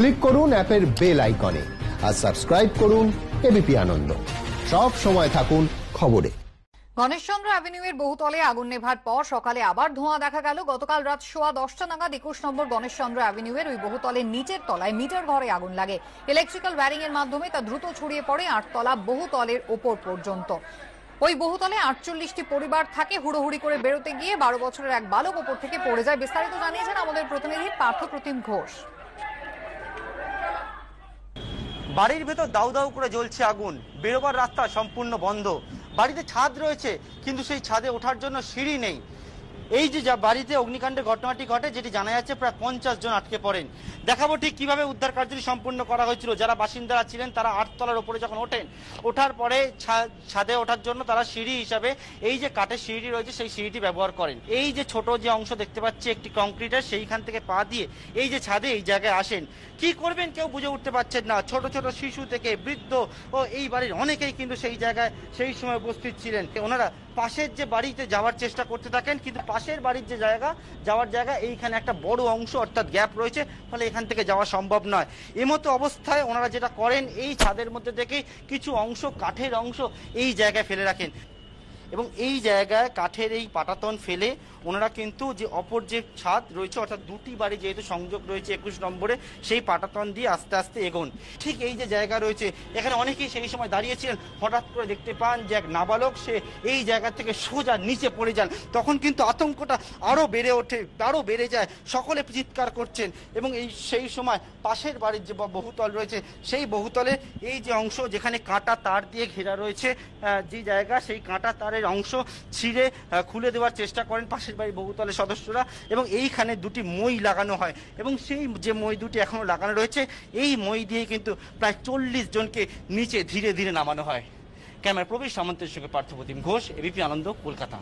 Click করুন অ্যাপের bell আইকনে আর সাবস্ক্রাইব করুন এবিপি আনন্দ। সব সময় থাকুন খবরে। গণেশচন্দ্র অ্যাভিনিউয়ের বহুতলে আগুন নেভার পর সকালে আবার ধোঁয়া দেখা গেল। গতকাল রাত 10:15 নাগাদ 21 নম্বর গণেশচন্দ্র অ্যাভিনিউয়ের ওই বহুতলের নিচের তলায় মিটার ঘরে আগুন লাগে। ইলেকট্রিক্যাল ওয়্যারিং এর মাধ্যমে তা দ্রুত ছড়িয়ে পড়ে 8 তলা বহুতলের ওপর পর্যন্ত। ওই বহুতলে 48টি পরিবার থাকে। হুড়োহুড়ি করে বেরোতে গিয়ে 12 বছরের এক বালক ওপর থেকে পড়ে যায়। বিস্তারিত জানিয়েছেন আমাদের প্রতিনিধি পার্থপ্রতিম ঘোষ। বাড়ির ভেতর দাউ দাউ করে জ্বলছে আগুন, বেরোবার রাস্তা সম্পূর্ণ বন্ধ। বাড়িতে ছাদ রয়েছে কিন্তু সেই ছাদে ওঠার জন্য সিঁড়ি নেই। এই যে বাড়িতে অগ্নিকাণ্ডের ঘটনাটি ঘটে, যেটি জানা যাচ্ছে প্রায় 50 জন আটকে পড়েন। দেখাবো ঠিক কিভাবে উদ্ধার কার্যটি সম্পূর্ণ করা হয়েছিল। যারা বাসিন্দারা ছিলেন তারা 8 তলার উপরে যখন ওঠার পরে ছাদে ওঠার জন্য তারা সিঁড়ি হিসাবে এই যে কাঠের সিঁড়িটি রয়েছে সেই সিঁড়িটি ব্যবহার করেন। এই যে ছোট যে অংশ দেখতে পাচ্ছি একটি কংক্রিটের, সেইখান থেকে পা দিয়ে এই যে ছাদে এই জায়গায় আসেন। কি করবেন কেউ বুঝে উঠতে পারছেন না। ছোট ছোট শিশু থেকে বৃদ্ধ ও এই বাড়ির অনেকেই কিন্তু সেই জায়গায় সেই সময় উপস্থিত ছিলেন। ওনারা পাশের যে বাড়িতে যাওয়ার চেষ্টা করতে থাকেন, কিন্তু পাশের বাড়ির যে যাওয়ার জায়গা এইখানে একটা বড় অংশ অর্থাৎ গ্যাপ রয়েছে, ফলে এখান থেকে যাওয়া সম্ভব নয়। এমতো অবস্থায় ওনারা যেটা করেন, এই ছাদের মধ্যে থেকে কিছু অংশ, কাঠের অংশ এই জায়গায় ফেলে রাখেন এবং এই জায়গায় কাঠের এই পাটাতন ফেলে ওনারা কিন্তু যে অপর যে ছাদ রয়েছে, অর্থাৎ দুটি বাড়ি যেহেতু সংযোগ রয়েছে 21 নম্বরে, সেই পাটাতন দিয়ে আস্তে আস্তে এগোন। ঠিক এই যে জায়গা রয়েছে, এখানে অনেকেই সেই সময় দাঁড়িয়েছিলেন। হঠাৎ করে দেখতে পান যে এক নাবালক সে এই জায়গা থেকে সোজা নিচে পড়ে যান। তখন কিন্তু আতঙ্কটা আরও বেড়ে ওঠে, আরও বেড়ে যায়। সকলে চিৎকার করছেন এবং সেই সময় পাশের বাড়ির যে বহুতল রয়েছে, সেই বহুতলের এই যে অংশ যেখানে কাঁটা তার দিয়ে ঘেরা রয়েছে যে জায়গা, সেই কাঁটা তারের অংশ ছিঁড়ে খুলে দেওয়ার চেষ্টা করেন পাশের বাড়ির বহুতলের সদস্যরা এবং এইখানে দুটি মই লাগানো হয় এবং সেই যে মই দুটি এখনো লাগানো রয়েছে, এই মই দিয়ে কিন্তু প্রায় 40 জনকে নিচে ধীরে ধীরে নামানো হয়। ক্যামেরা প্রবীর সামন্তের সঙ্গে পার্থপ্রতিম ঘোষ, এবিপি আনন্দ, কলকাতা।